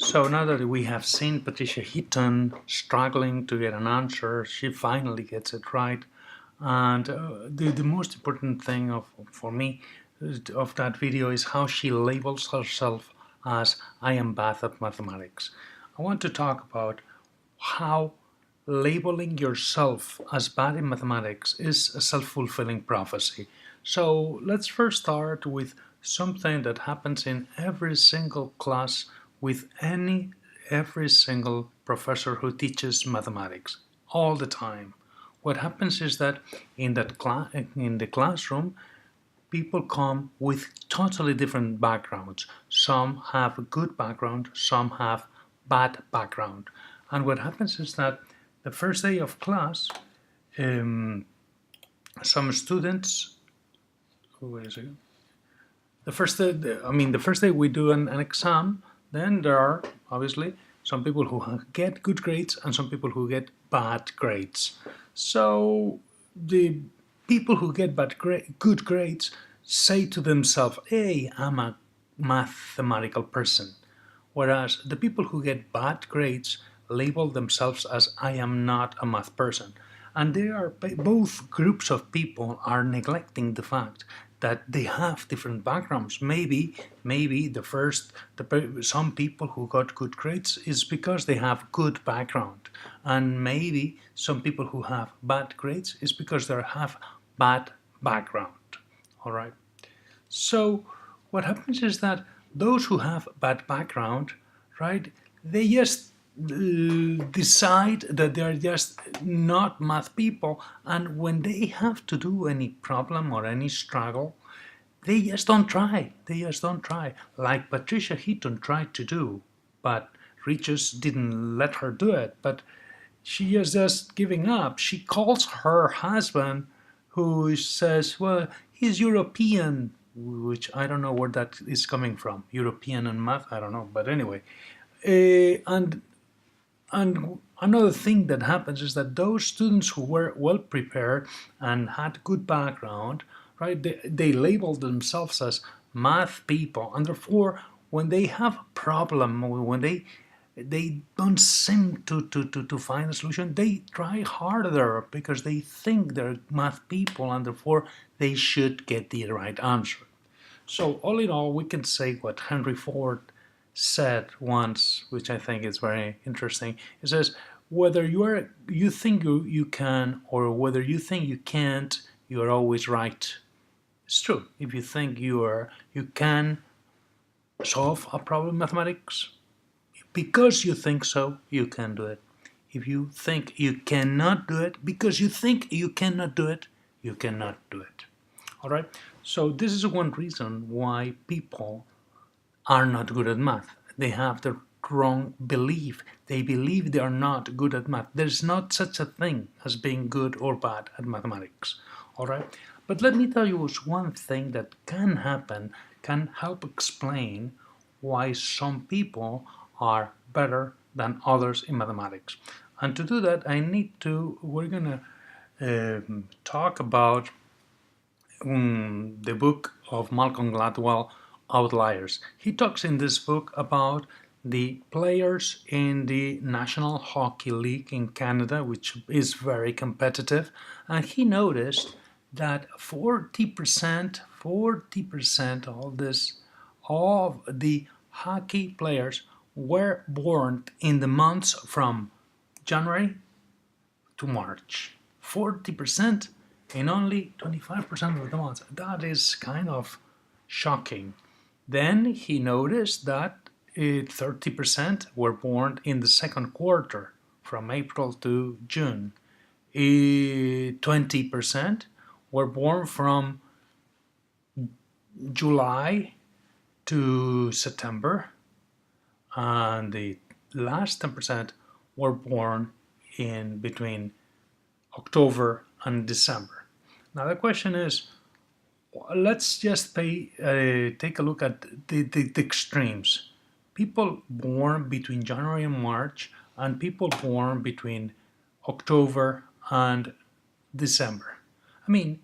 So now that we have seen Patricia Heaton struggling to get an answer, she finally gets it right. And the most important thing for me of that video is how she labels herself as I am bad at mathematics. I want to talk about how labeling yourself as bad in mathematics is a self-fulfilling prophecy. So let's first start with something that happens in every single class with every single professor who teaches mathematics all the time. What happens is that in the classroom, people come with totally different backgrounds. Some have a good background, some have bad background. And what happens is that the first day of class, um, some students, wait a second, the first day we do an exam, then there are obviously some people who get good grades and some people who get bad grades. So the people who get good grades say to themselves, hey, I'm a mathematical person. Whereas the people who get bad grades label themselves as I am not a math person. And they are both groups of people are neglecting the fact that they have different backgrounds. Maybe some people who got good grades is because they have good background, and maybe some people who have bad grades is because they have bad background. All right. So what happens is that those who have bad background, right, they just decide that they're just not math people, and when they have to do any problem or any struggle, they just don't try. They just don't try. Like Patricia Heaton tried to do, but Regis didn't let her do it. But she is just giving up. She calls her husband, who says, well, he's European, which I don't know where that is coming from. European and math, I don't know. But anyway, and another thing that happens is that those students who were well prepared and had good background, right, they label themselves as math people, and therefore when they have a problem, or when they don't seem to find a solution, they try harder because they think they're math people and therefore they should get the right answer. So all in all, we can say what Henry Ford said once, which I think is very interesting. It says, whether you think you can or whether you think you can't, you are always right. It's true. If you think you can solve a problem in mathematics, because you think so, you can do it. If you think you cannot do it because you think you cannot do it, you cannot do it. All right? So this is one reason why people are not good at math. They have the wrong belief. They believe they are not good at math. There's not such a thing as being good or bad at mathematics. All right? But let me tell you one thing that can happen, can help explain why some people are better than others in mathematics. And to do that, we're gonna talk about the book of Malcolm Gladwell, Outliers. He talks in this book about the players in the National Hockey League in Canada, which is very competitive, and he noticed that 40% of the hockey players were born in the months from January to March. 40% in only 25% of the months. That is kind of shocking. Then he noticed that 30% were born in the second quarter, from April to June. 20% were born from July to September, and the last 10% were born in between October and December. Now the question is, let's just take a look at the extremes. People born between January and March, and people born between October and December. I mean,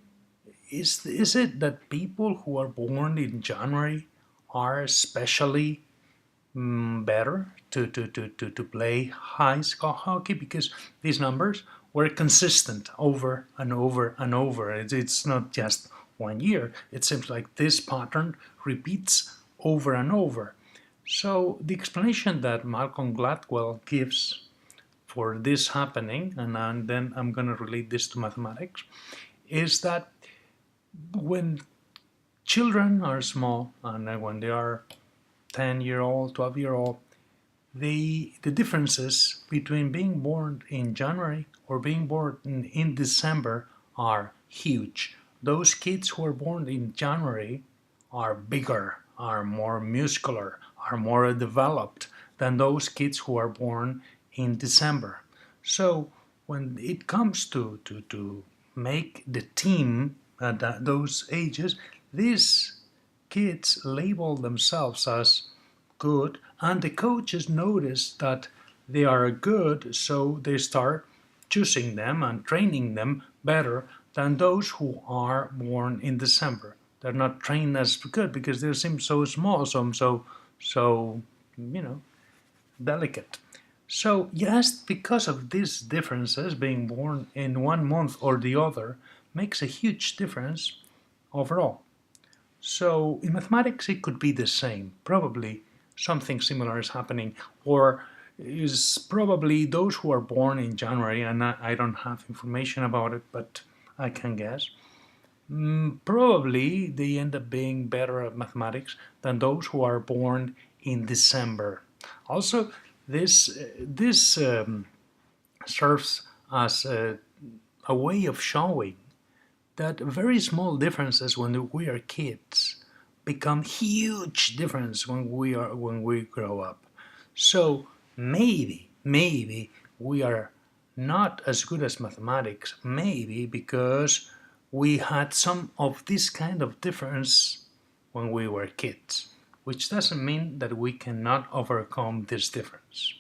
is it that people who are born in January are especially better to play high score hockey because these numbers were consistent over and over and over. It's not just 1 year. It seems like this pattern repeats over and over. So the explanation that Malcolm Gladwell gives for this happening, and then I'm going to relate this to mathematics, is that when children are small and when they are 10-year-old, 12-year-old, the differences between being born in January or being born in December are huge. Those kids who are born in January are bigger, are more muscular, are more developed than those kids who are born in December. So when it comes to make the team at those ages, these kids label themselves as good, and the coaches notice that they are good, so they start choosing them and training them better than those who are born in December. They're not trained as good because they seem so small, so delicate. So yes, because of these differences, being born in 1 month or the other makes a huge difference overall. So in mathematics, it could be the same. Probably something similar is happening, or is probably those who are born in January, and I don't have information about it, but I can guess. Probably they end up being better at mathematics than those who are born in December. Also, this serves as a way of showing that very small differences when we are kids become huge difference when we grow up. So maybe we are not as good as mathematics, maybe because we had some of this kind of difference when we were kids, which doesn't mean that we cannot overcome this difference.